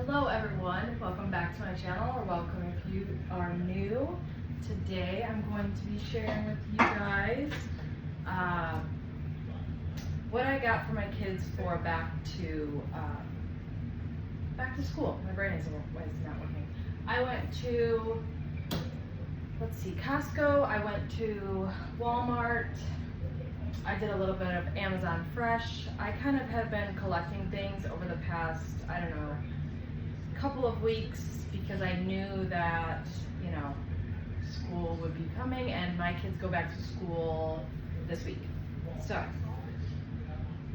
Hello everyone, welcome back to my channel, or welcome if you are new. Today I'm going to be sharing with you guys what I got for my kids for back to school. My brain is not working. I went to, Costco, I went to Walmart, I did a little bit of Amazon Fresh. I kind of have been collecting things over the past, I don't know, couple of weeks because I knew that, school would be coming and my kids go back to school this week. So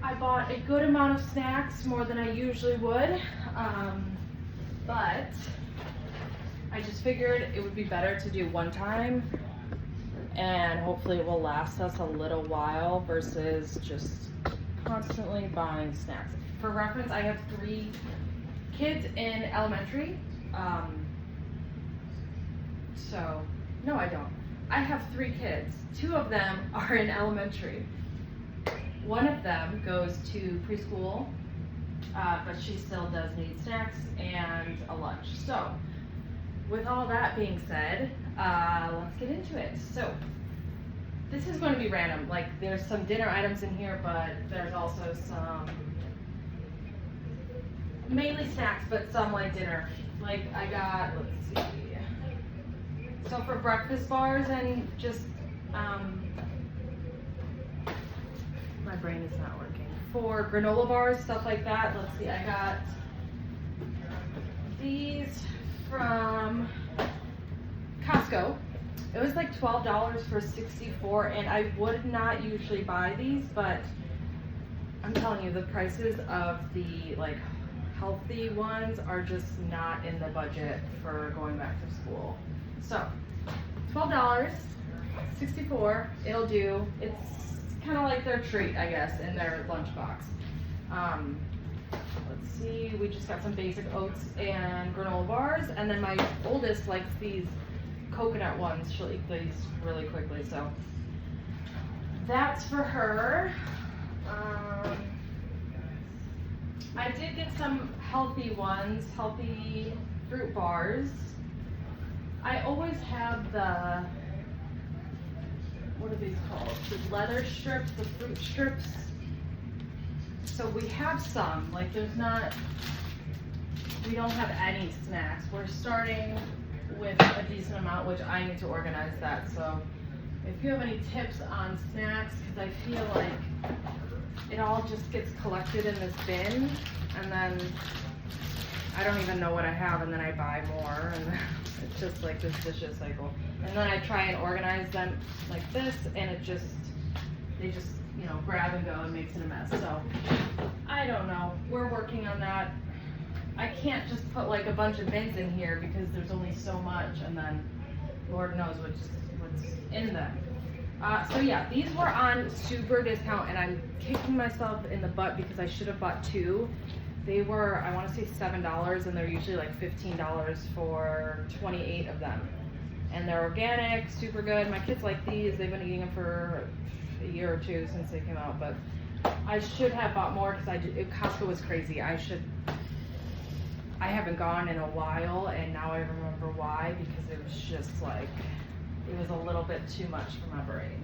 I bought a good amount of snacks, more than I usually would, but I just figured it would be better to do one time and hopefully it will last us a little while versus just constantly buying snacks. For reference, I have 3 kids in elementary. No, I don't. I have 3 kids. 2 of them are in elementary. One of them goes to preschool, but she still does need snacks and a lunch. So, with all that being said, let's get into it. So, this is going to be random. Like, there's some dinner items in here, but there's also some mainly snacks, but some like dinner. Like I got, let's see. So for breakfast bars and just, my brain is not working. For granola bars, stuff like that, let's see, I got these from Costco. It was like $12 for 64, and I would not usually buy these, but I'm telling you, the prices of the healthy ones are just not in the budget for going back to school. So $12, 64, it'll do. It's kind of like their treat, I guess, in their lunchbox. Let's see, we just got some basic oats and granola bars, and then my oldest likes these coconut ones. She'll eat these really quickly, so that's for her. I did get some healthy ones, healthy fruit bars. I always have the, what are these called? The leather strips, the fruit strips. So we have some, we don't have any snacks. We're starting with a decent amount, which I need to organize that. So if you have any tips on snacks, because I feel like it all just gets collected in this bin, and then I don't even know what I have, and then I buy more, and it's just like this vicious cycle. And then I try and organize them like this, and they just grab and go and makes it a mess. So I don't know. We're working on that. I can't just put a bunch of bins in here because there's only so much, and then Lord knows what's in them. So yeah, these were on super discount, and I'm kicking myself in the butt because I should have bought 2. They were, I want to say $7, and they're usually like $15 for 28 of them. And they're organic, super good. My kids like these. They've been eating them for a year or 2 since they came out, but I should have bought more because Costco was crazy. I haven't gone in a while, and now I remember why, because it was just it was a little bit too much for my brain.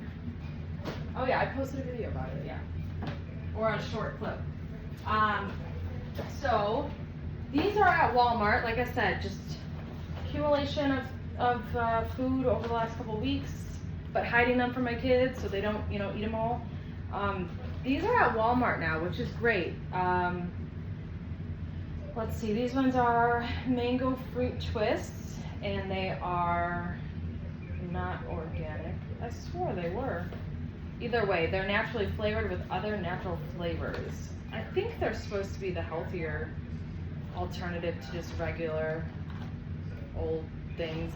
Oh yeah, I posted a video about it, yeah. Or a short clip. So, these are at Walmart, like I said, just accumulation of food over the last couple weeks, but hiding them from my kids so they don't, eat them all. These are at Walmart now, which is great. Let's see, these ones are mango fruit twists, and they are not organic. I swore they were. Either way, they're naturally flavored with other natural flavors. I think they're supposed to be the healthier alternative to just regular old things.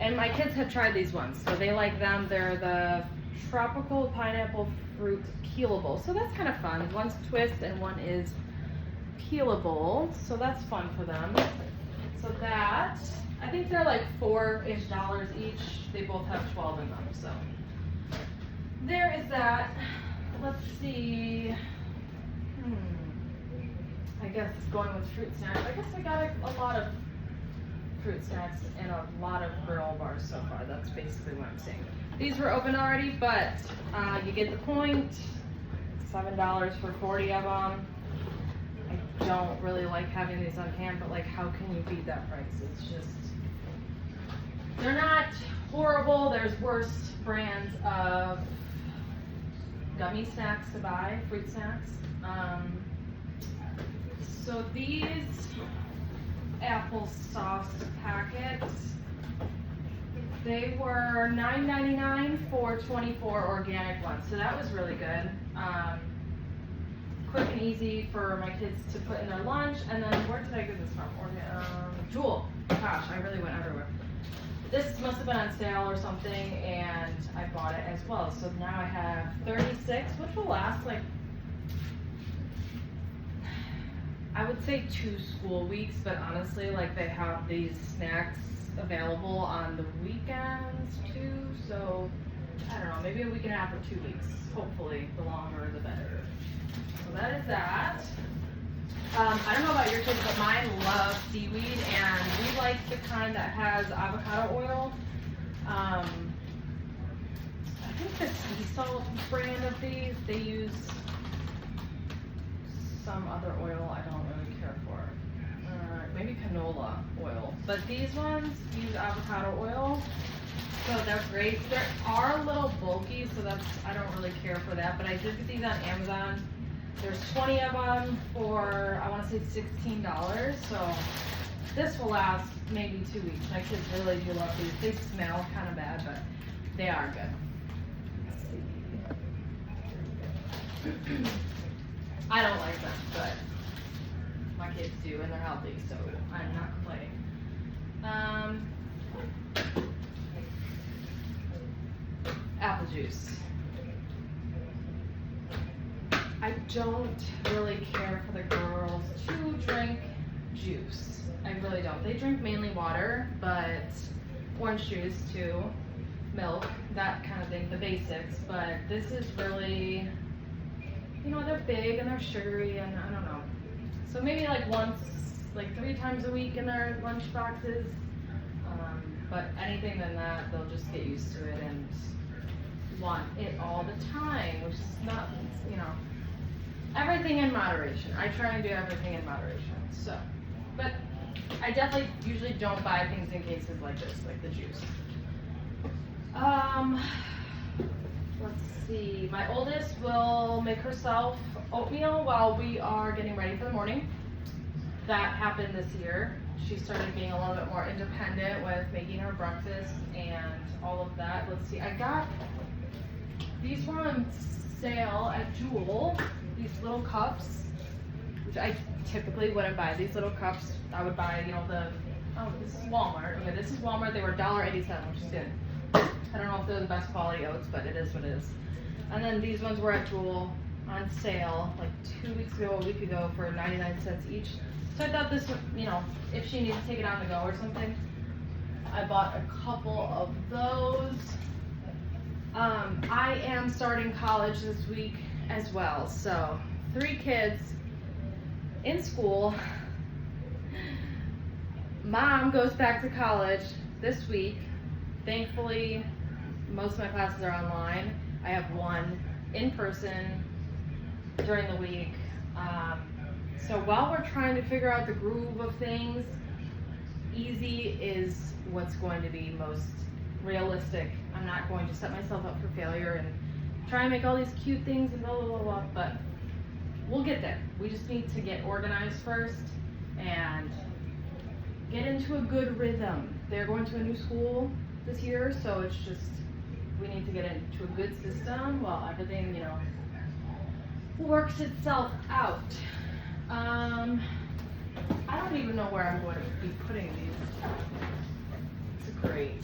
And my kids have tried these ones, so they like them. They're the tropical pineapple fruit peelable. So that's kind of fun. One's twist and one is peelable, so that's fun for them. So that, I think they're like $4-ish each. They both have 12 in them, so there is that. Let's see. I guess going with fruit snacks. I guess I got a lot of fruit snacks and a lot of granola bars so far. That's basically what I'm saying. These were open already, but you get the point. $7 for 40 of them. I don't really like having these on hand, but like, how can you beat that price? It's just, they're not horrible. There's worse brands of gummy snacks to buy, fruit snacks. So these applesauce packets, they were $9.99 for 24 organic ones. So that was really good. Quick and easy for my kids to put in their lunch. And then where did I get this from? Jewel. Gosh, I really went everywhere. This must have been on sale or something, and I bought it as well. So now I have 36, which will last like, I would say 2 school weeks, but honestly, like, they have these snacks available on the weekends too. So I don't know, maybe a week and a half or 2 weeks. Hopefully, the longer the better. So that is that. I don't know about your kids, but mine love seaweed, and we like the kind that has avocado oil. I think the sea salt brand of these, they use some other oil I don't really care for. Maybe canola oil. But these ones use avocado oil, so they're great. They are a little bulky, so that's, I don't really care for that, but I did get these on Amazon. There's 20 of them for, I want to say $16, so this will last maybe 2 weeks. My kids really do love these. They smell kind of bad, but they are good. Let's see. I don't like them, but my kids do, and they're healthy, so I'm not complaining. Apple juice. I don't really care for the girls to drink juice. I really don't. They drink mainly water, but orange juice too, milk, that kind of thing, the basics. But this is really, you know, they're big and they're sugary, and I don't know. So maybe like once, like 3 times a week in their lunch boxes. But anything than that, they'll just get used to it and want it all the time, which is not, you know, everything in moderation. I try and do everything in moderation. So, but I definitely usually don't buy things in cases like this, like the juice. Let's see. My oldest will make herself oatmeal while we are getting ready for the morning. That happened this year. She started being a little bit more independent with making her breakfast and all of that. Let's see. I got, these were on sale at Jewel. These little cups, which I typically wouldn't buy. These little cups, I would buy, you know, this is Walmart. Okay, this is Walmart. They were $1.87, which is good. I don't know if they're the best quality oats, but it is what it is. And then these ones were at Jewel on sale like 2 weeks ago, a week ago, for 99 cents each. So I thought this would, you know, if she needs to take it on the go or something, I bought a couple of those. I am starting college this week as well. So 3 kids in school. Mom goes back to college this week. Thankfully, most of my classes are online. I have 1 in person during the week. So while we're trying to figure out the groove of things, easy is what's going to be most realistic. I'm not going to set myself up for failure and try and make all these cute things and blah, blah, blah, blah, but we'll get there. We just need to get organized first and get into a good rhythm. They're going to a new school this year, so it's just, we need to get into a good system while everything, you know, works itself out. I don't even know where I'm going to be putting these. It's a great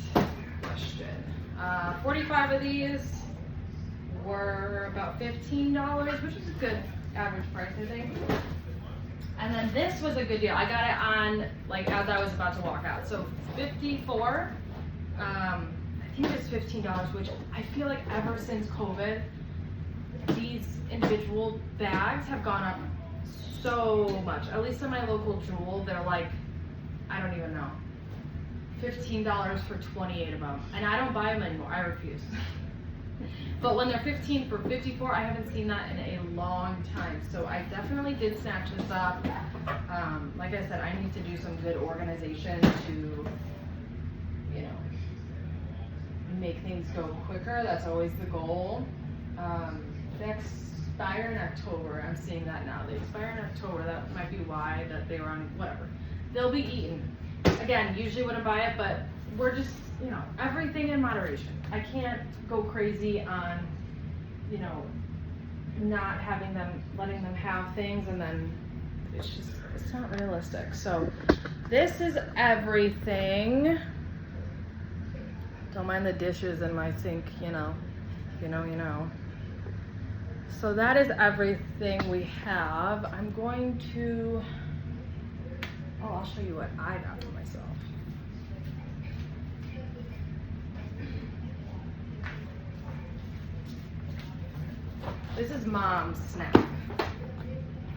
question. 45 of these were about $15, which is a good average price, I think. And then this was a good deal. I got it on, like, as I was about to walk out. So 54, I think it's $15, which I feel like ever since COVID, these individual bags have gone up so much. At least in my local Jewel, they're like, I don't even know, $15 for 28 of them. And I don't buy them anymore, I refuse. But when they're 15 for 54, I haven't seen that in a long time. So I definitely did snatch this up. Like I said, I need to do some good organization to, you know, make things go quicker. That's always the goal. They expire in October. I'm seeing that now. They expire in October. That might be why that they were on, whatever. They'll be eaten. Again, usually wouldn't buy it, but we're just, you know, everything in moderation. I can't go crazy on, you know, not having them, letting them have things, and then it's just, it's not realistic. So this is everything. Don't mind the dishes in my sink, you know. You know. So that is everything we have. I'm going to, oh, I'll show you what I got for myself. This is Mom's snack.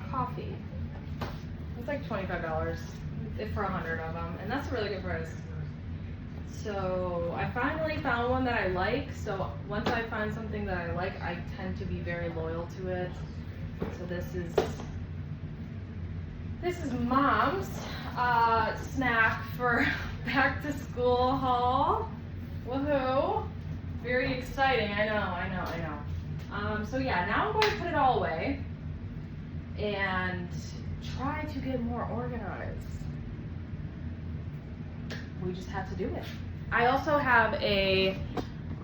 Coffee. It's like $25 for 100 of them, and that's a really good price. So I finally found one that I like. So once I find something that I like, I tend to be very loyal to it. So this is Mom's snack for back to school haul. Woohoo! Very exciting. I know. So yeah, now I'm going to put it all away and try to get more organized. We just have to do it. I also have a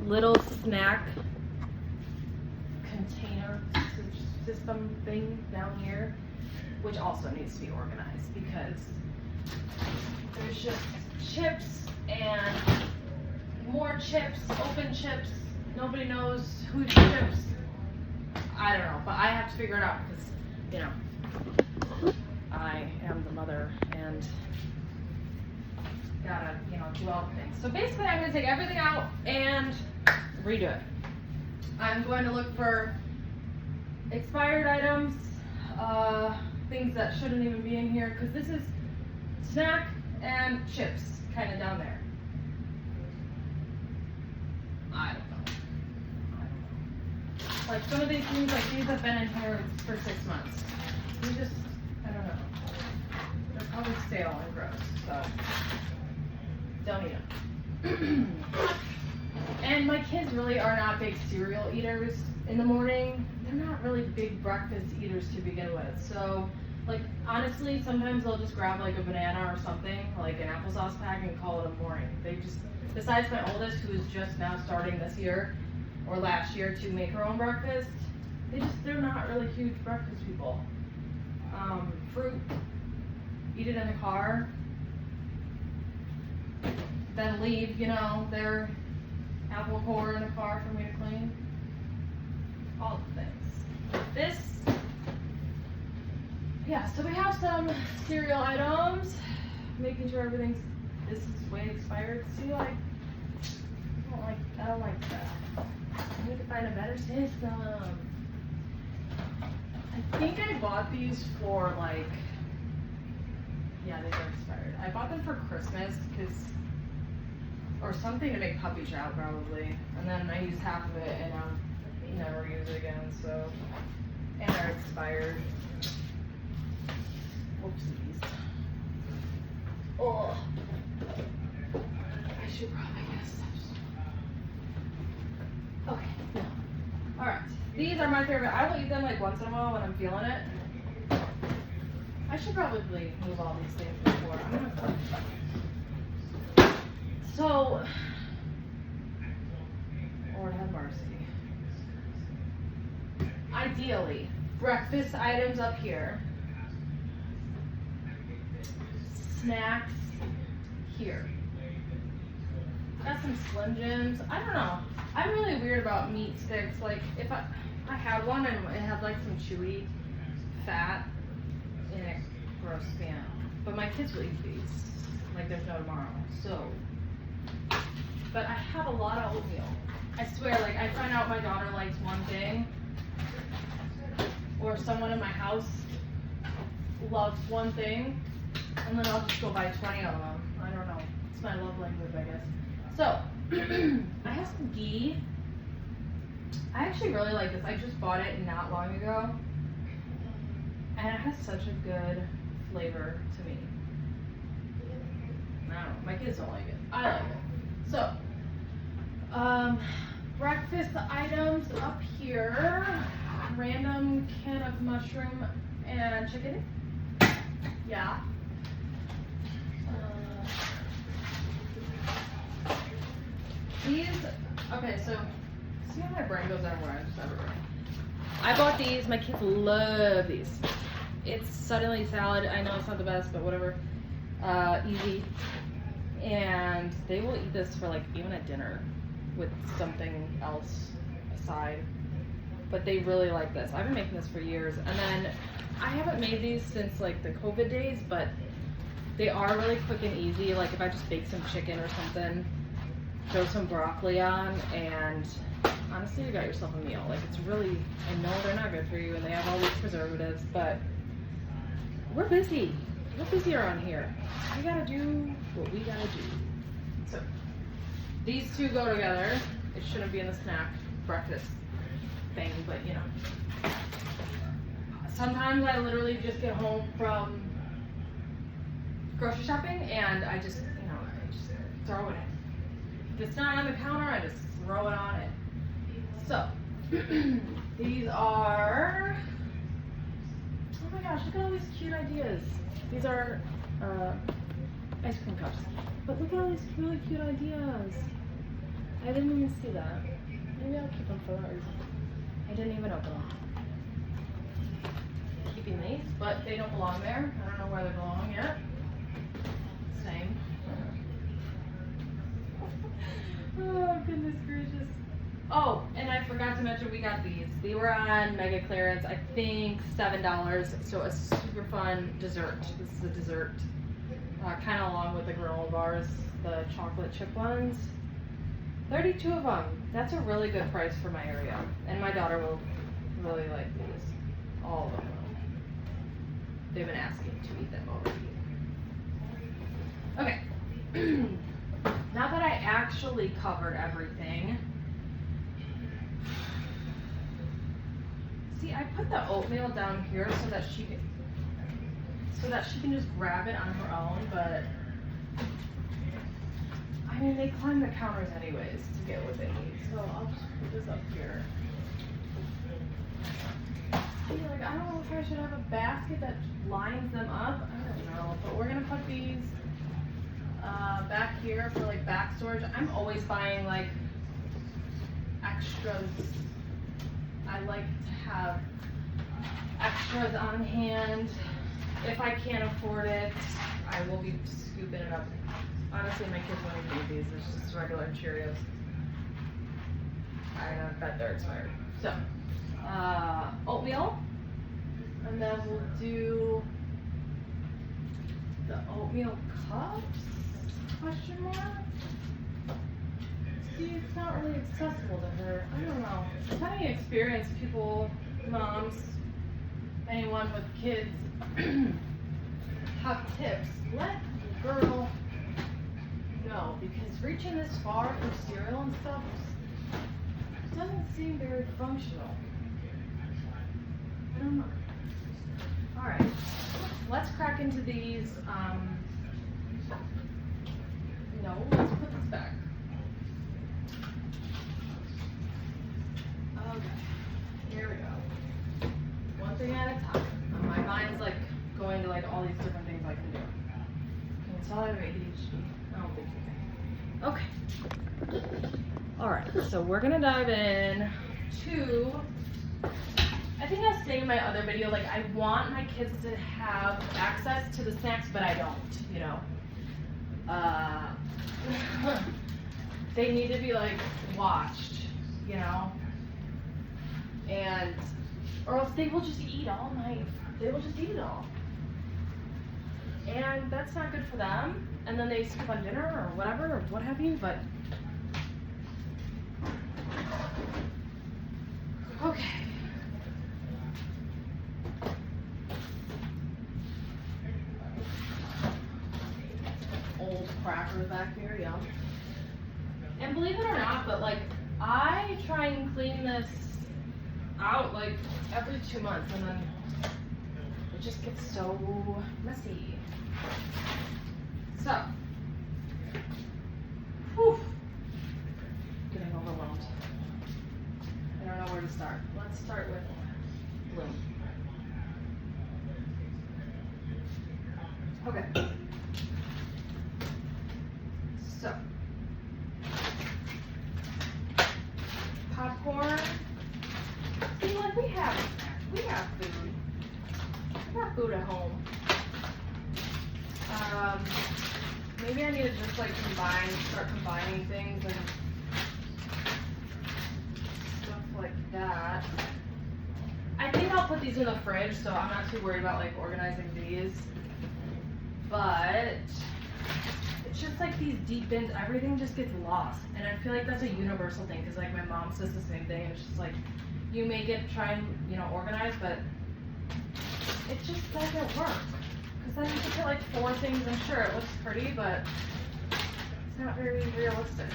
little snack container system thing down here, which also needs to be organized because there's just chips and more chips, open chips. Nobody knows whose chips. I don't know, but I have to figure it out because, you know, I am the mother and gotta, you know, do all the things. So basically I'm gonna take everything out and redo it. I'm going to look for expired items, things that shouldn't even be in here, because this is snack and chips kind of down there. I don't know. Like some of these things, like these have been in here for 6 months. You just, I don't know. They're probably stale and gross, so don't eat them. And my kids really are not big cereal eaters in the morning. They're not really big breakfast eaters to begin with. So, like, honestly, sometimes they'll just grab like a banana or something, like an applesauce pack, and call it a morning. They just, besides my oldest, who is just now starting this year or last year to make her own breakfast, they're not really huge breakfast people. Fruit, eat it in the car, then leave, you know, their apple core in the car for me to clean. All the things. This, yeah, so we have some cereal items, making sure everything's, this is way expired. See, like, I don't like that. I need to find a better system. I think I bought these for like, yeah, they are expired. I bought them for Christmas because, or something to make puppy chow probably. And then I used half of it and I'll never use it again, so. And they're expired. Whoopsies. Oh. I should probably guess. Okay, no. Alright. These are my favorite. I will eat them like once in a while when I'm feeling it. I should probably move all these things before. I'm gonna put. So, Lord have mercy. Ideally, breakfast items up here. Snacks here. Got some Slim Jims. I don't know. I'm really weird about meat sticks. Like, if I had one and it had like some chewy fat in it, gross, you know. But my kids will eat these. Like, there's no tomorrow. So, but I have a lot of oatmeal. I swear, like, I find out my daughter likes one thing, or someone in my house love one thing, and then I'll just go buy 20 of them. I don't know. It's my love language, I guess. So, I have some ghee. I actually really like this. I just bought it not long ago, and it has such a good flavor to me. I don't know. My kids don't like it. I like it. So, breakfast items up here. Random can of mushroom and chicken. Yeah. These, okay, so see how my brain goes everywhere, I'm just everywhere. I bought these, my kids love these. It's suddenly salad, I know it's not the best, but whatever. Easy. And they will eat this for like even a dinner with something else aside. But they really like this. I've been making this for years. And then I haven't made these since like the COVID days, but they are really quick and easy. Like if I just bake some chicken or something, throw some broccoli on, and honestly, you got yourself a meal. Like it's really, I know they're not good for you and they have all these preservatives, but we're busy. We're busy around here. We gotta do what we gotta do. So these two go together. It shouldn't be in the snack breakfast thing, but you know. Sometimes I literally just get home from grocery shopping and I just, you know, I just throw it in. If it's not on the counter, I just throw it on it. So, these are, oh my gosh, look at all these cute ideas. These are ice cream cups. But look at all these really cute ideas. I didn't even see that. Maybe I'll keep them for that reason. I didn't even open them. Keeping these, but they don't belong there. I don't know where they belong yet. Same. Oh, goodness gracious. Oh, and I forgot to mention we got these. They were on mega clearance, I think $7. So a super fun dessert. This is a dessert, kind of along with the granola bars, the chocolate chip ones. 32 of them. That's a really good price for my area. And my daughter will really like these. All of them. They've been asking to eat them already. Okay. Now that I actually covered everything. See, I put the oatmeal down here so that she can just grab it on her own, but I mean, they climb the counters anyways to get what they need, so I'll just put this up here. See, like, I don't know if I should have a basket that lines them up. I don't know, but we're gonna put these back here for like back storage. I'm always buying like extras. I like to have extras on hand. If I can't afford it, I will be scooping it up. Honestly, my kids won't even eat these. It's just regular Cheerios. I bet they're expired. So, oatmeal. And then we'll do the oatmeal cups? Question mark? See, it's not really accessible to her. I don't know. Having experienced people, moms, anyone with kids, have tips. Let the girl know, because reaching this far for cereal and stuff doesn't seem very functional. I don't know. Alright, let's crack into these. No, let's put this back. Okay, here we go. One thing at a time. My mind's like going to like all these different things I can do. Can you tell I have ADHD? I don't think you can. Okay. Alright, so we're gonna dive in to, I think I was saying in my other video, like I want my kids to have access to the snacks, but I don't, you know. They need to be like watched, you know. And, or else they will just eat all night. They will just eat it all. And that's not good for them. And then they skip on dinner or whatever, or what have you, but. Okay. crackers back here, yum. And believe it or not, but like, I try and clean this out like every 2 months, and then it just gets so messy. So, whew, getting overwhelmed. I don't know where to start. Let's start with Bloom. Okay. So, popcorn. See, like we have food. We got food at home. Maybe I need to just like start combining things and stuff like that. I think I'll put these in the fridge, so I'm not too worried about like organizing these. But it's just like these deep bins, everything just gets lost. And I feel like that's a universal thing, because like my mom says the same thing. It's just like, you make it try and, you know, organize, but it just doesn't work. Because then you can put like 4 things, and sure, it looks pretty, but it's not very realistic.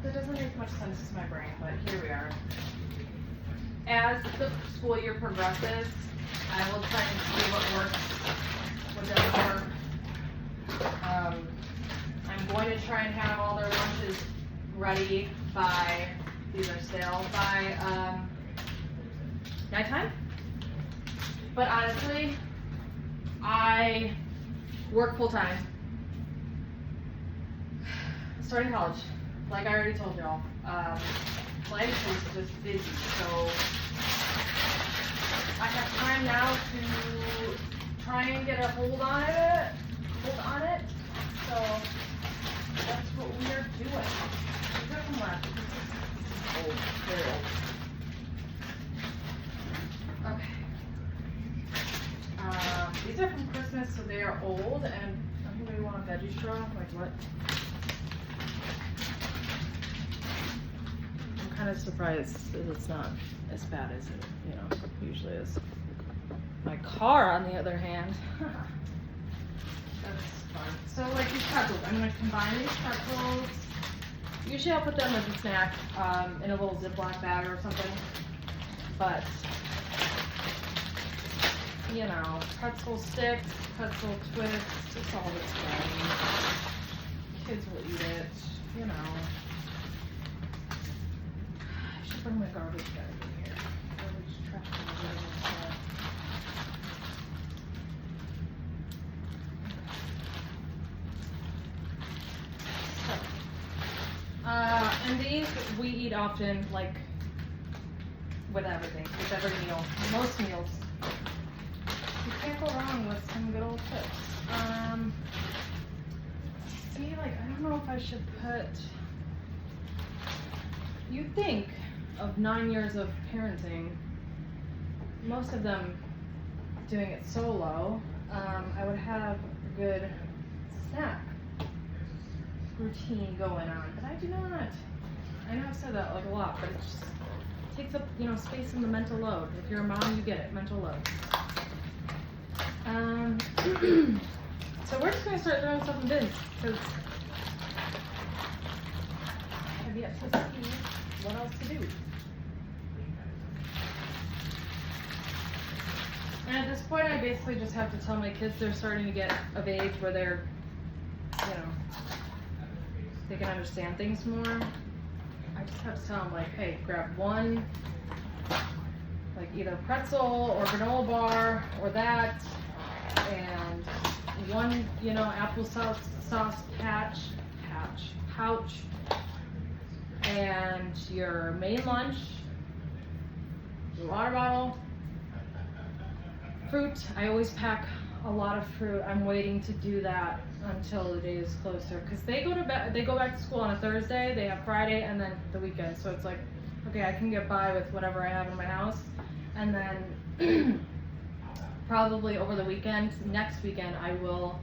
That doesn't make much sense to my brain, but here we are. As the school year progresses, I will try and see what works, what doesn't work. I'm going to try and have all their lunches ready by, these are stale, by nighttime. But honestly, I work full time. Starting college, like I already told y'all. Life is just busy, so I have time now to try and get a hold on it. So that's what we are doing. These are from last. This is old, very old. Okay. These are from Christmas, so they are old, and anybody want a veggie straw? Like what? I'm kind of surprised that it's not as bad as it, you know, usually is. My car, on the other hand, that's fun. So like these pretzels, I'm gonna combine these pretzels. Usually I'll put them as a snack in a little Ziploc bag or something, but you know, pretzel sticks, pretzel twists, it's all the same. Kids will eat it, you know. I should bring my garbage bag in here. Garbage trash can inside. And these we eat often, like with everything, with every meal, most meals. You can't go wrong with some good old chips. See, like I don't know if I should put. You think of 9 years of parenting, most of them doing it solo. I would have a good snack routine going on, but I do not. I know I've said that like a lot, but it just takes up, you know, space in the mental load. If you're a mom, you get it, mental load. So we're just gonna start throwing stuff in bins because I have yet to see what else to do. And at this point, I basically just have to tell my kids they're starting to get of age where they're, you know, they can understand things more. I just have to tell them, like, hey, grab one, like either pretzel or granola bar or that, and one, you know, applesauce pouch, and your main lunch, your water bottle, fruit. I always pack a lot of fruit. I'm waiting to do that until the day is closer, because they go back to school on a Thursday, they have Friday and then the weekend, so it's like, okay, I can get by with whatever I have in my house, and then probably over the weekend, next weekend, I will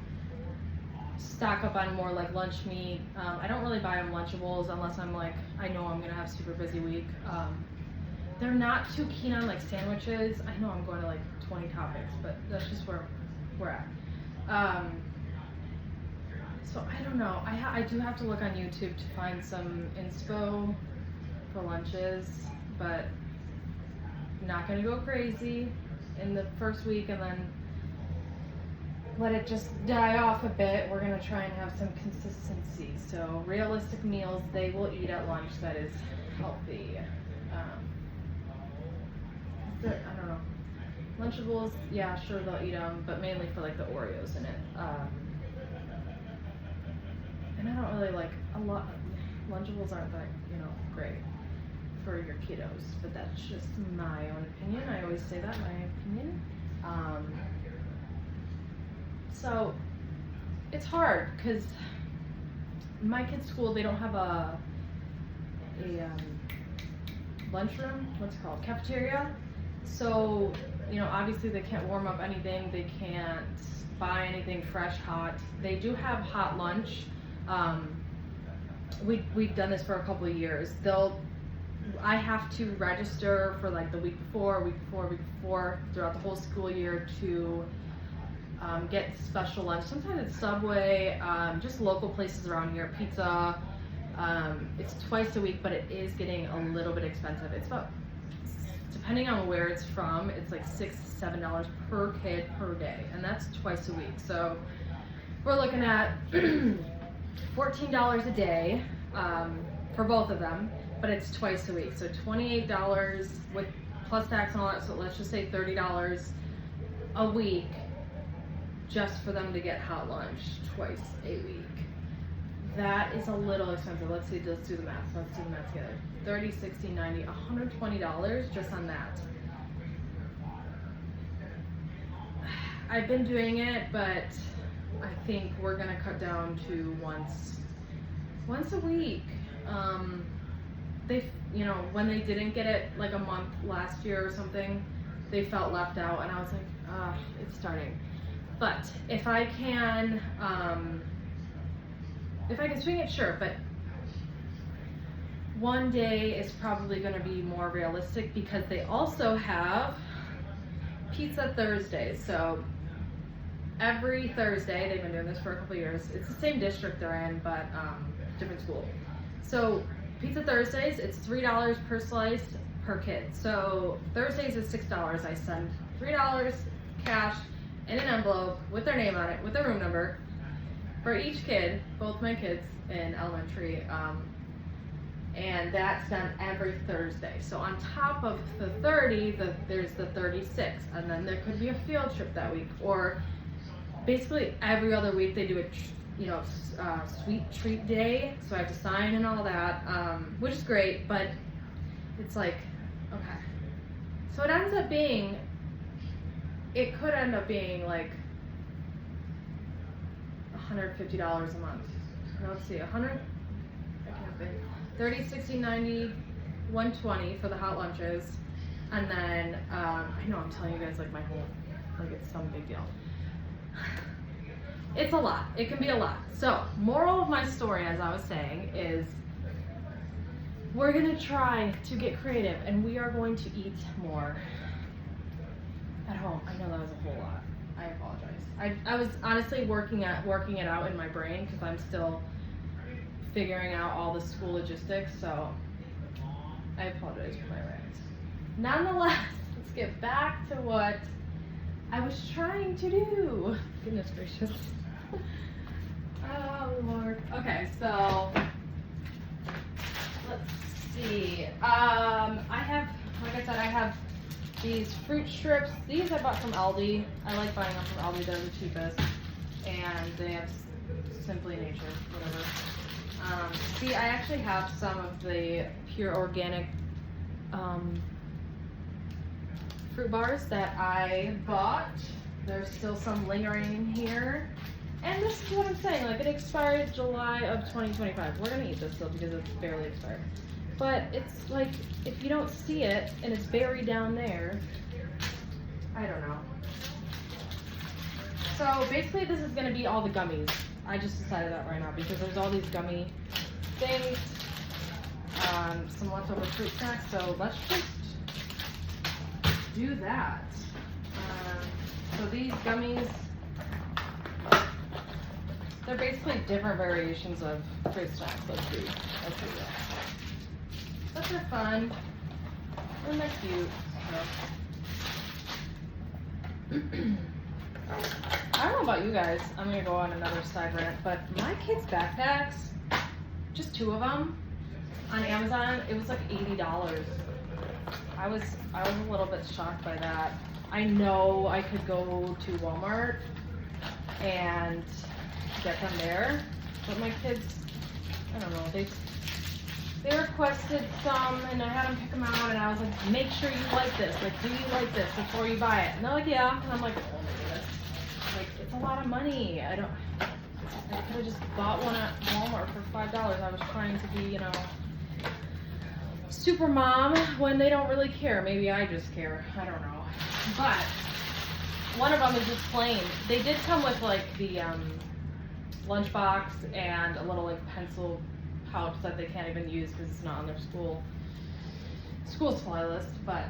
stock up on more like lunch meat. I don't really buy them Lunchables unless I'm like, I know I'm gonna have a super busy week. they're not too keen on like sandwiches. I know I'm going to like 20 topics, but that's just where we're at. So I don't know. I do have to look on YouTube to find some inspo for lunches, but not gonna go crazy in the first week and then let it just die off a bit. We're gonna try and have some consistency. So realistic meals they will eat at lunch that is healthy. I don't know. Lunchables, yeah, sure they'll eat them, but mainly for like the Oreos in it. And I don't really like a lot. Lunchables aren't that, great for your kiddos, but that's just my own opinion. I always say that, my opinion. So it's hard because my kids' school, they don't have a lunchroom, what's it called, cafeteria. So, obviously they can't warm up anything, they can't buy anything fresh, hot. They do have hot lunch. We've done this for a couple of years. I have to register for like the week before, throughout the whole school year to get special lunch. Sometimes it's Subway, just local places around here, pizza. It's twice a week, but it is getting a little bit expensive. It's about, depending on where it's from, it's like $6 to $7 per kid per day, and that's twice a week. So we're looking at $14 a day for both of them, but it's twice a week. So $28 with plus tax and all that. So let's just say $30 a week just for them to get hot lunch twice a week. That is a little expensive. Let's do the math. Let's do the math together. 30, 60, 90, $120 just on that. I've been doing it, but I think we're gonna cut down to once a week. When they didn't get it like a month last year or something, they felt left out, and I was like, it's starting. But if I can swing it, sure. But one day is probably going to be more realistic because they also have Pizza Thursdays. So every Thursday, they've been doing this for a couple of years. It's the same district they're in, but different school. So Pizza Thursdays, it's $3 per slice per kid. So Thursdays is $6. I send $3 cash in an envelope with their name on it, with their room number, for each kid, both my kids in elementary, and that's done every Thursday. So on top of the 30, there's the 36, and then there could be a field trip that week, or basically every other week they do a sweet treat day, so I have to sign and all that, which is great, but it's like, okay. So it ends up being, it could end up being like $150 a month. Let's see, 30, 60, 90, 120 for the hot lunches, and then I know I'm telling you guys like my whole, like it's some big deal. It's a lot. It can be a lot. So, moral of my story, as I was saying, is we're gonna try to get creative, and we are going to eat more at home. I know that was a whole lot. I apologize. I was honestly working it out in my brain because I'm still figuring out all the school logistics, so I apologize for my rant. Nonetheless, let's get back to what I was trying to do. Goodness gracious. Oh Lord. Okay, so let's see. I have, like I said, I have these fruit strips. These I bought from Aldi. I like buying them from Aldi. They're the cheapest, and they have Simply Nature, whatever. See, I actually have some of the pure organic fruit bars that I bought. There's still some lingering here. And this is what I'm saying, like it expired July of 2025. We're gonna eat this though because it's barely expired. But it's like, if you don't see it and it's buried down there, I don't know. So basically this is gonna be all the gummies. I just decided that right now because there's all these gummy things, some leftover fruit snacks. So let's just do that. So these gummies, they're basically different variations of fruit snacks. Let's see. But they're fun. And they're cute. I don't know about you guys. I'm gonna go on another side rant, but my kids' backpacks, just 2 of them, on Amazon, it was like $80. I was a little bit shocked by that. I know I could go to Walmart and get them there, but my kids, I don't know, they requested some, and I had them pick them out, and I was like, make sure you like this. Like, do you like this before you buy it? And they're like, yeah. And I'm like, oh my goodness. Like, it's a lot of money. I could have just bought one at Walmart for $5. I was trying to be, you know, super mom when they don't really care. Maybe I just care. I don't know. But one of them is just plain. They did come with like the lunchbox and a little like pencil pouch that they can't even use because it's not on their school supply list. But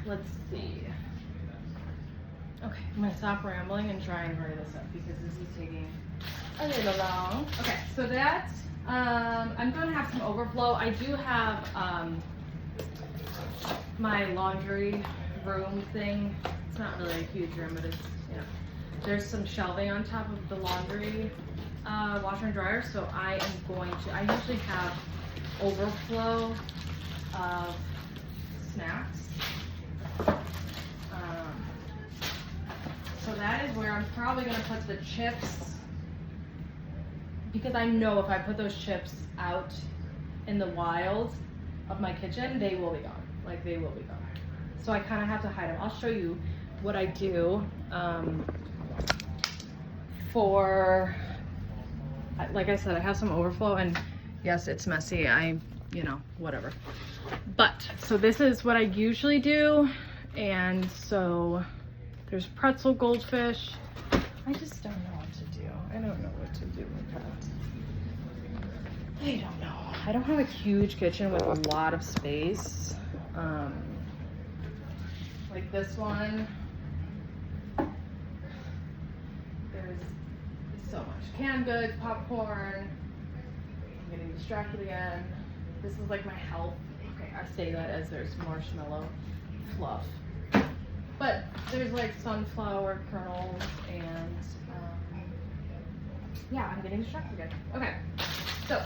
let's see. Okay, I'm gonna stop rambling and try and hurry this up because this is taking a little long. Okay, so that I'm gonna have some overflow. I do have my laundry room thing. It's not really a huge room, but it's, you know, there's some shelving on top of the laundry washer and dryer, so I usually have overflow of snacks. So that is where I'm probably gonna put the chips, because I know if I put those chips out in the wild of my kitchen, they will be gone. Like, they will be gone. So I kind of have to hide them. I'll show you what I do for, like I said, I have some overflow, and yes, it's messy. You know, whatever. But, so this is what I usually do. And so there's pretzel goldfish. I just don't know what to do. I don't know what to do with that. I don't know. I don't have a huge kitchen with a lot of space. Like this one, there's so much canned goods, popcorn. I'm getting distracted again. This is like my health. Okay, I say that as there's marshmallow fluff. But there's like sunflower kernels and yeah, I'm getting distracted again. Okay, so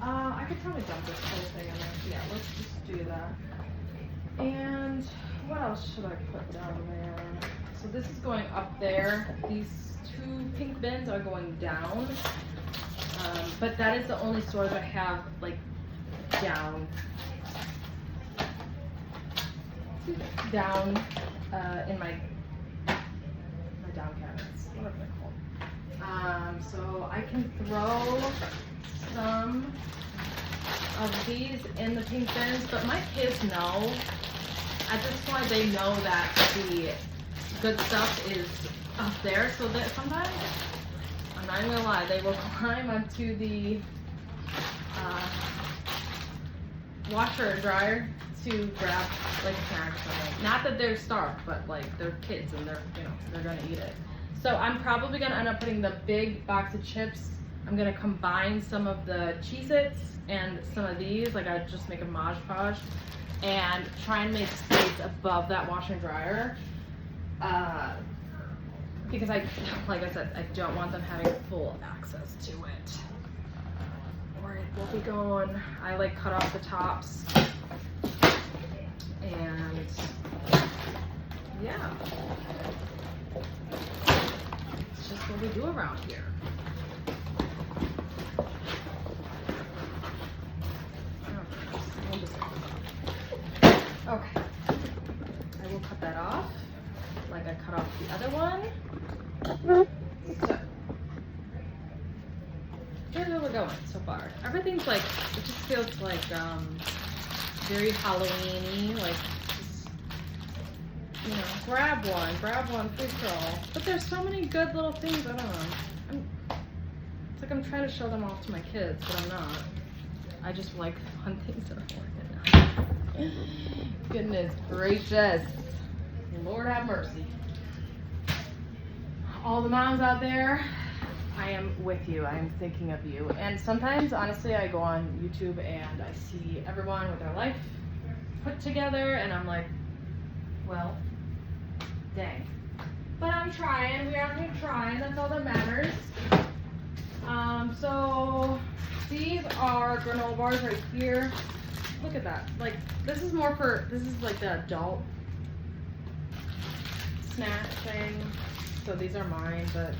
I could probably dump this whole thing in there. Yeah, let's just do that. And what else should I put down there? So this is going up there. These 2 pink bins are going down. But that is the only storage I have like down in my down cabinets. What are they called? So I can throw some of these in the pink bins, but my kids know, at this point they know that the good stuff is up there, so that sometimes, I'm not even gonna lie, they will climb onto the washer and dryer to grab like a snack or something. Not that they're starved, but like they're kids and they're, you know, they're gonna eat it. So I'm probably gonna end up putting the big box of chips. I'm gonna combine some of the Cheez-Its and some of these, like I just make a Mod Podge, and try and make space above that washer and dryer. Because like I said, I don't want them having full access to it. Or it will be gone. I like cut off the tops. And yeah, it's just what we do around here. Okay, I will cut that off like I cut off the other one. So here's where we're going so far. Everything's like, it just feels like very Halloween-y, like just, you know, grab one, free for all. But there's so many good little things, I don't know. It's like I'm trying to show them off to my kids, but I'm not. I just like the fun things that I'm working on. Goodness gracious. Lord have mercy. All the moms out there, I am with you. I am thinking of you. And sometimes, honestly, I go on YouTube and I see everyone with their life put together and I'm like, well, dang. But I'm trying. We are trying. That's all that matters. So these are granola bars right here. Look at that. Like, this is more for, this is like the adult snack thing. So these are mine, but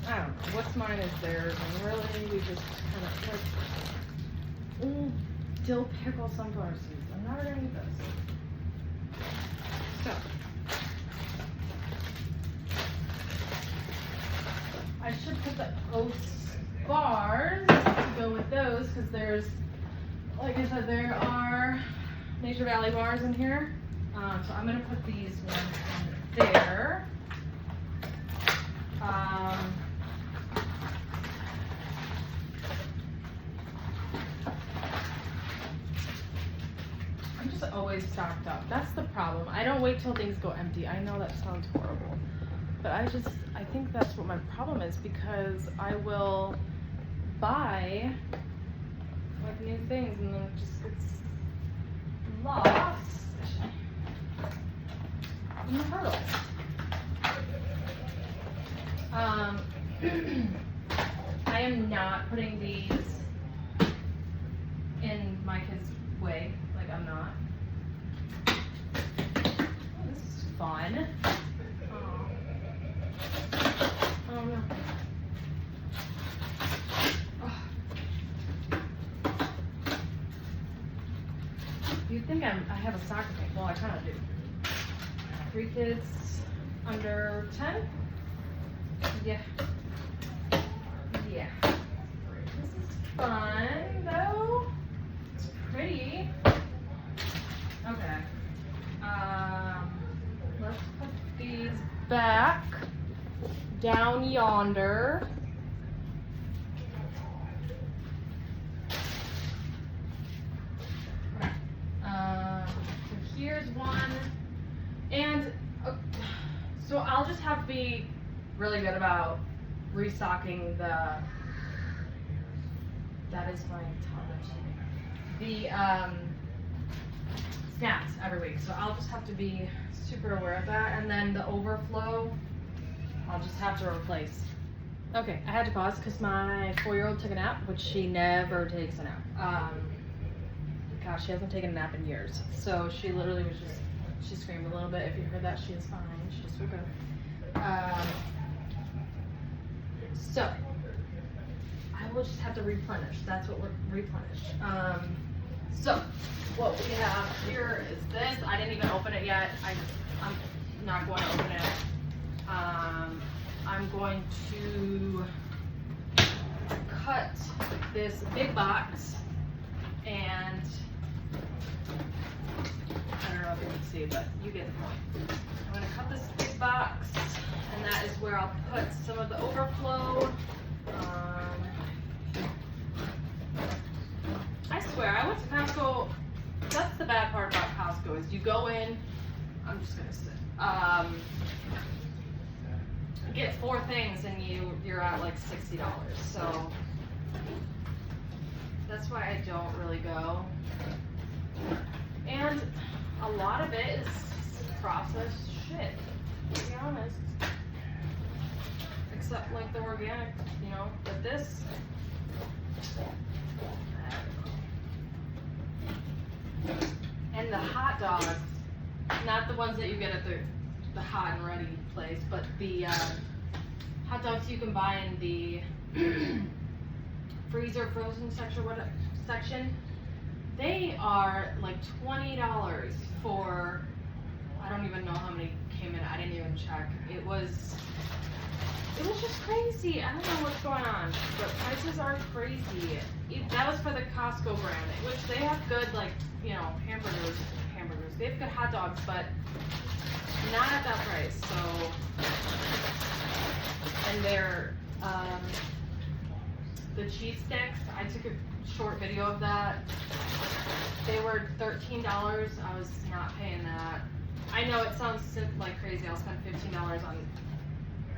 I don't know. What's mine is theirs. And really, we just kind of like, ooh, dill pickle sunflower seeds. I'm not gonna eat this. So, I should put the oats bars to go with those because there's, like I said, there are Nature Valley bars in here. So I'm gonna put these ones in there. I'm just always stocked up. That's the problem. I don't wait till things go empty. I know that sounds horrible. But I think that's what my problem is because I will buy like new things and then it just gets lost in the hurdles. I am not putting these in my kids' way. Like I'm not. Oh, this is fun. Oh no. You'd think I have a soccer team. Well, I kind of do. 3 kids under 10? Yeah. Yeah. This is fun, though. It's pretty. Okay. Let's put these back down yonder. So here's one. And so I'll just have to be really good about restocking that is my toddler. The snacks every week. So I'll just have to be super aware of that. And then the overflow, I'll just have to replace. Okay, I had to pause because my 4-year-old took a nap, which she never takes a nap. Gosh, she hasn't taken a nap in years. So she literally was just, she screamed a little bit. If you heard that, she is fine. She just woke up. So I will just have to replenish. That's what we're replenish. So what we have here is this. I didn't even open it yet. I'm not going to open it. I'm going to cut this big box and I don't know if you can see, but you get the point. I'm going to cut this big box and that is where I'll put some of the overflow. I swear, I went to Costco. That's the bad part about Costco is you go in, I'm just going to sit. You get 4 things and you're at like $60. So that's why I don't really go. And a lot of it is processed shit, to be honest. Except like the organic, you know, but this. And the hot dogs, not the ones that you get at the hot and ready place, but the hot dogs you can buy in the freezer frozen section, they are like $20 for, I don't even know how many came in, I didn't even check. It was just crazy. I don't know what's going on, but prices are crazy. That was for the Costco brand, which they have good, like, you know, hamburgers. They have good hot dogs, but not at that price. So, and they're the cheese sticks. I took a short video of that. They were $13. I was not paying that. I know it sounds like crazy. I'll spend $15 on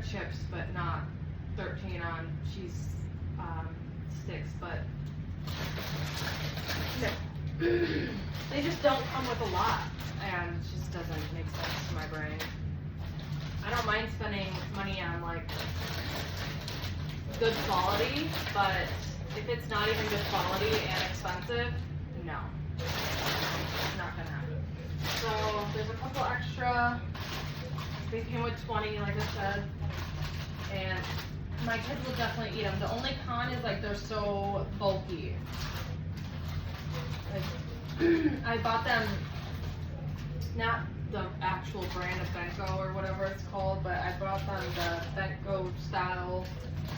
chips, but not 13 on cheese sticks. But they just don't come with a lot, and it just doesn't make sense to my brain. I don't mind spending money on like good quality, but if it's not even good quality and expensive, no, it's not gonna happen. So there's a couple extra. They came with 20, like I said, and my kids will definitely eat them. The only con is like they're so bulky. Like, I bought them, not the actual brand of Benko or whatever it's called, but I bought them the Benko style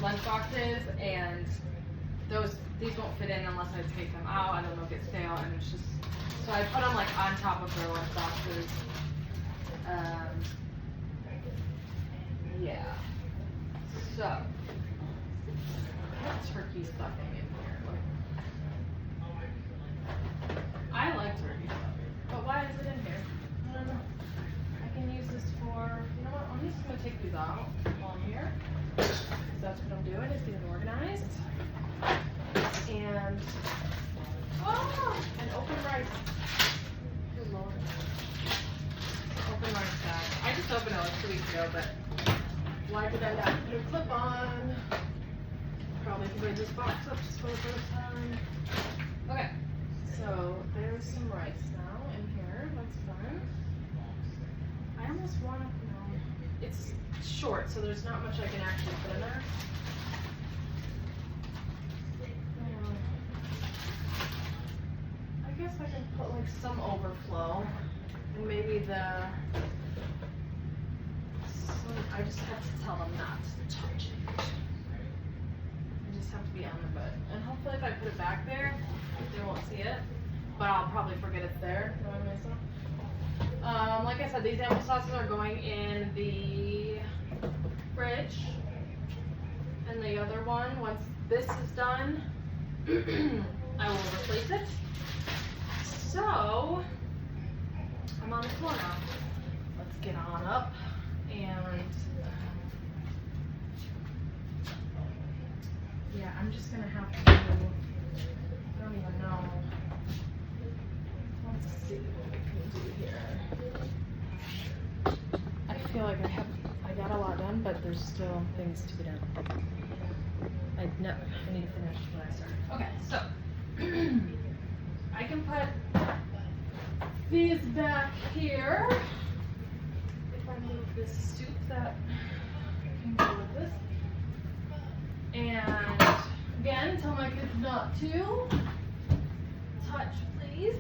lunch boxes, and these won't fit in unless I take them out. I don't know if it's stale, and it's just, so I put them like on top of their lunch boxes. Yeah. So, I have turkey stuffing in here. I like turkey stuffing, but why is it in here? I don't know. I can use this for, you know what, I'm just going to take these out while I'm here. Because that's what I'm doing, is getting organized. And, an open rice. Good Lord. Open rice bag. I just opened it like 2 weeks ago, but why did I not put a clip on? Probably because I just boxed up just for the first time. Okay, so there's some rice now in here. That's fun. I almost want to, it's short, so there's not much I can actually put in there. I guess I can put like some overflow, and maybe I just have to tell them not to touch it. I just have to be on the bed. And hopefully if I put it back there, they won't see it. But I'll probably forget it's there. You know what I mean? Like I said, these apple sauces are going in the fridge. And the other one, once this is done, I will replace it. So, I'm on the floor now. Let's get on up. And yeah, I'm just gonna have to, I don't even know. Let's see what we can do here. I feel like I got a lot done, but there's still things to be done. I need to finish what I started. Okay, so I can put these back here. If I move this soup that can go with this. And again, tell my kids not to touch, please.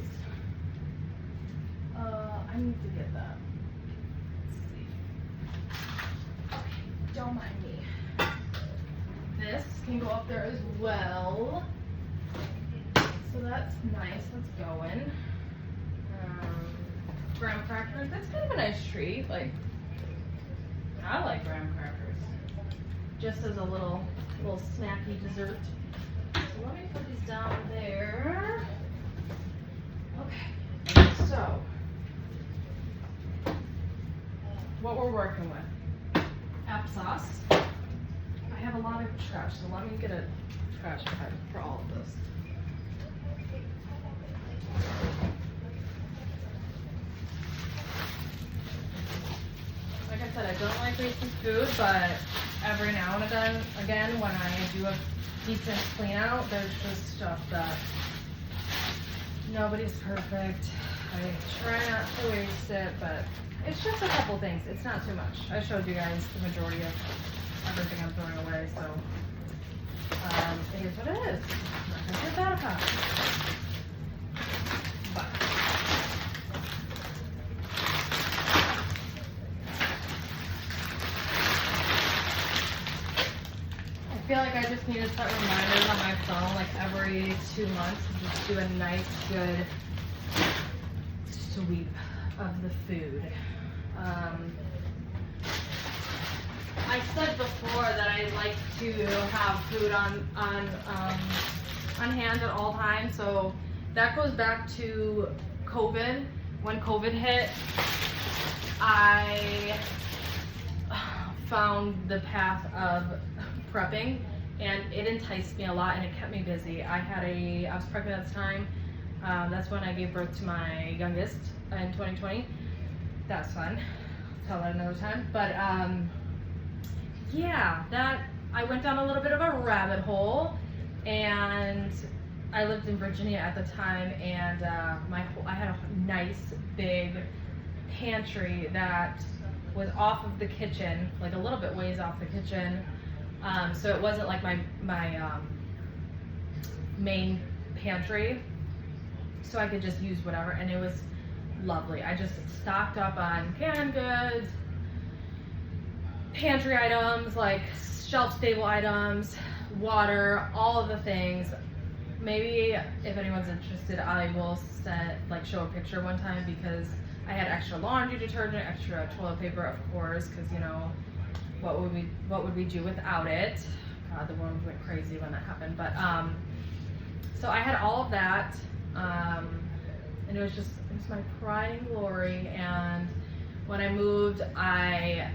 I need to get that. Let's see. Okay, don't mind me. This can go up there as well. So that's nice. Let's go in. Graham crackers. That's kind of a nice treat. Like, I like graham crackers. Just as a little snacky dessert. So let me put these down there. Okay. So, what we're working with. Applesauce. I have a lot of trash, so let me get a trash bag for all of this. Like I said, I don't like wasting food, but every now and again, when I do a decent clean out, there's just stuff that nobody's perfect. I try not to waste it, but it's just a couple things. It's not too much. I showed you guys the majority of everything I'm throwing away, so it is what it is. I'm not gonna get that apart. But I feel like I just need to set reminders on my phone like every 2 months to just do a nice, good sweep of the food. I said before that I like to have food on hand at all times, so that goes back to COVID. When COVID hit, I found the path of prepping, and it enticed me a lot and it kept me busy. I was pregnant at the time. That's when I gave birth to my youngest in 2020. That's fun. I'll tell that another time. But yeah, I went down a little bit of a rabbit hole, and I lived in Virginia at the time, and I had a nice big pantry that was off of the kitchen, like a little bit ways off the kitchen. So it wasn't like my main pantry, so I could just use whatever, and it was lovely. I just stocked up on canned goods, pantry items, like shelf-stable items, water, all of the things. Maybe if anyone's interested, I will show a picture one time, because I had extra laundry detergent, extra toilet paper, of course, because you know, what would we do without it? God, the world went crazy when that happened. But so I had all of that, and it was my pride and glory. And when I moved, I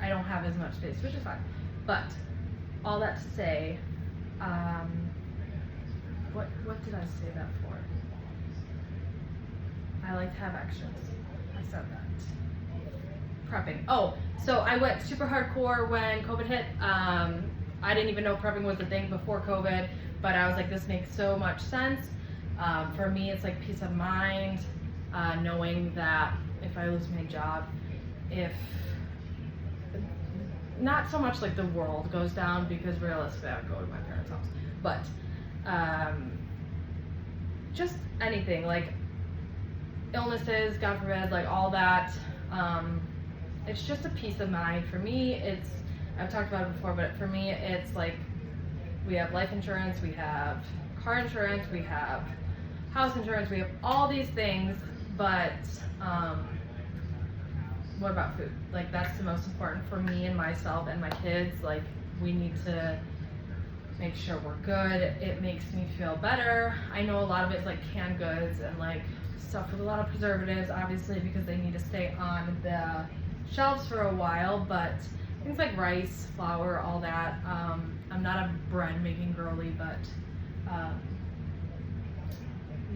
don't have as much space, which is fine. But all that to say, what did I say that for? I like to have extras. I said that. Prepping. Oh, so I went super hardcore when COVID hit. I didn't even know prepping was a thing before COVID, but I was like, this makes so much sense. For me, it's like peace of mind, knowing that if I lose my job, not so much like the world goes down, because realistically I would go to my parents' house, but just anything, like illnesses, God forbid, like all that. It's just a peace of mind. For me, I've talked about it before, but for me, it's like we have life insurance, we have car insurance, we have house insurance, we have all these things, but what about food? Like, that's the most important for me and myself and my kids. Like, we need to make sure we're good. It makes me feel better. I know a lot of it's like canned goods and like stuff with a lot of preservatives, obviously, because they need to stay on the shelves for a while, but things like rice, flour, all that. I'm not a bread making girly, but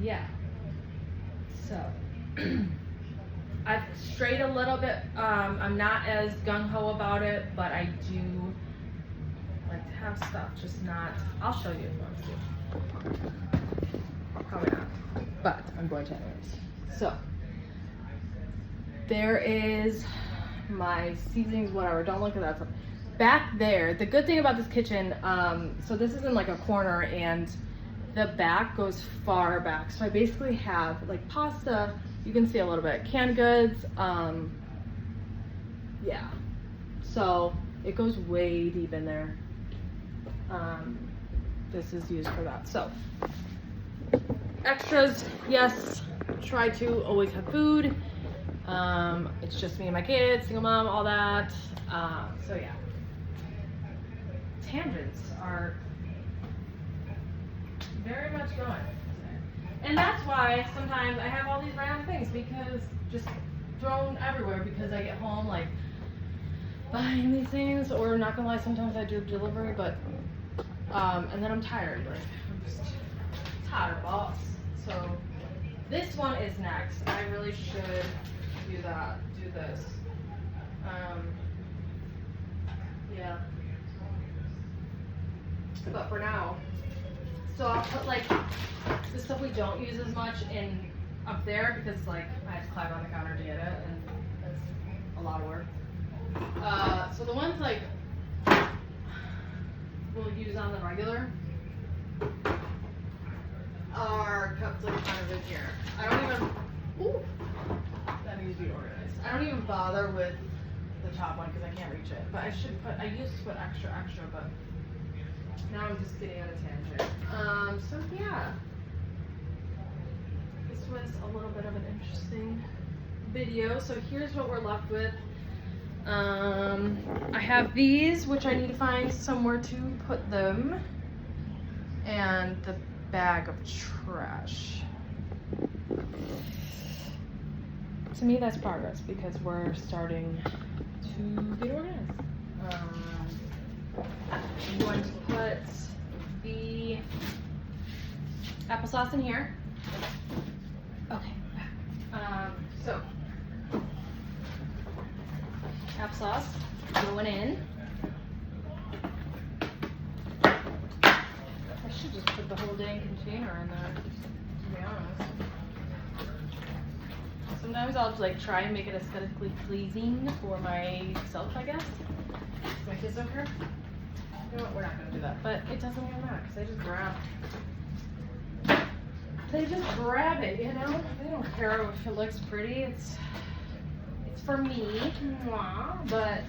yeah. So I've strayed a little bit. I'm not as gung-ho about it, but I do like to have stuff, just not. I'll show you if you want to. Probably not, but I'm going to anyways. So there is my seasonings, whatever. Don't look at that stuff. Back there, the good thing about this kitchen, so this is in like a corner, and the back goes far back. So I basically have like pasta, you can see a little bit, canned goods, yeah. So it goes way deep in there. This is used for that. So extras, yes, try to always have food. It's just me and my kids, single mom, all that. So yeah. Tangents are very much going. And that's why sometimes I have all these random things, because just thrown everywhere, because I get home like buying these things, or not gonna lie, sometimes I do delivery, but and then I'm tired, like I'm just tired, boss. So this one is next. I really should do this. Yeah. But for now, so I'll put like the stuff we don't use as much in up there, because like I have to climb on the counter to get it, and that's a lot of work. So the ones like we'll use on the regular are kept like kind of in here. I don't even. Ooh, that needs to be organized. I don't even bother with the top one because I can't reach it. But I should put. I used to put extra, but now I'm just getting on a tangent. So yeah, this was a little bit of an interesting video. So here's what we're left with. I have these, which I need to find somewhere to put them, and the bag of trash. to me that's progress because we're starting to get organized. I'm going to put the applesauce in here. Okay. So applesauce going in. I should just put the whole dang container in there, to be honest. Sometimes I'll like try and make it aesthetically pleasing for myself, I guess. My kids don't care. You know what? We're not gonna do that. But it doesn't even matter because they just grab it, you know? They don't care if it looks pretty. It's for me, but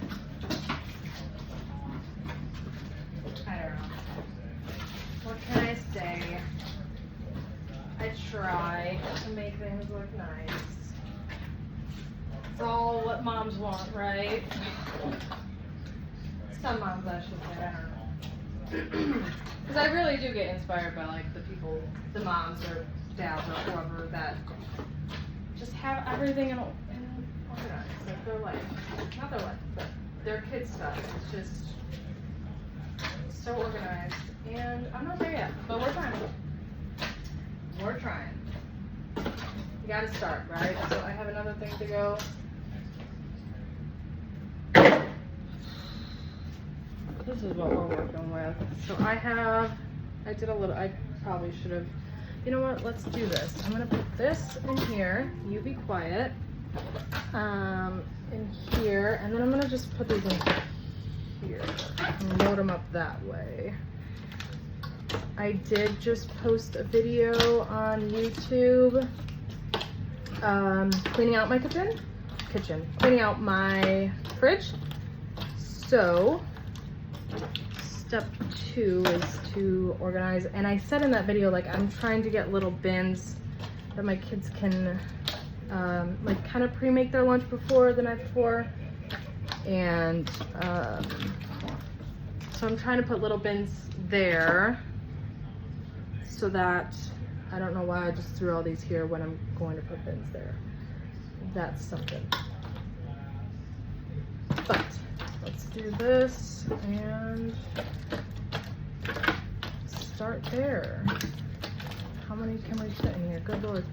I don't know. What can I say? I try to make things look nice. It's all what moms want, right? Some moms, I should say, I don't know. Because I really do get inspired by like the people, the moms or dads or whoever that just have everything in organized, like their life. Not their life, but their kids' stuff. It's just so organized. And I'm not there yet, but we're trying. We're trying. You gotta start, right? So I have another thing to go. This is what we're working with. So I probably should have, you know what, let's do this. I'm gonna put this in here, you be quiet, in here, and then I'm gonna just put these in here and load them up that way. I did just post a video on YouTube, cleaning out my cleaning out my fridge. So step 2 is to organize, and I said in that video, like, I'm trying to get little bins that my kids can like kind of pre-make their lunch the night before, and so I'm trying to put little bins there so that, I don't know why I just threw all these here when I'm going to put bins there. That's something. But let's do this and start there. How many can we fit in here? Good Lord.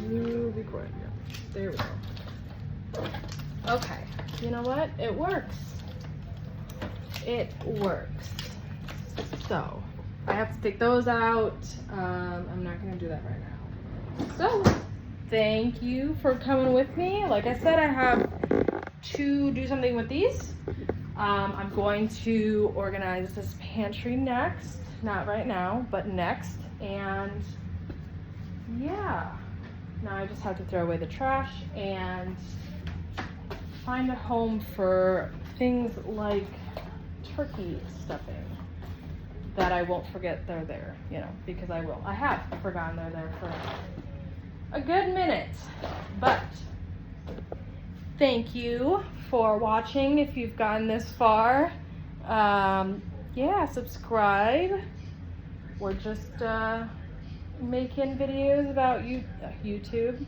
You be quiet. Yeah. There we go. Okay. You know what? It works. It works. So I have to take those out. I'm not going to do that right now. So thank you for coming with me. Like I said, I have to do something with these. I'm going to organize this pantry next. Not right now, but next. And yeah, now I just have to throw away the trash and find a home for things like turkey stuffing that I won't forget they're there, you know, because I will. I have forgotten they're there for a good minute, but thank you for watching if you've gotten this far. Yeah, subscribe. We're just making videos about YouTube,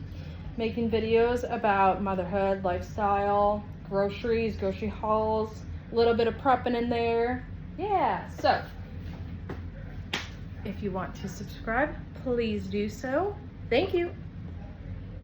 making videos about motherhood, lifestyle, groceries, grocery hauls, a little bit of prepping in there. Yeah, so if you want to subscribe, please do so. Thank you.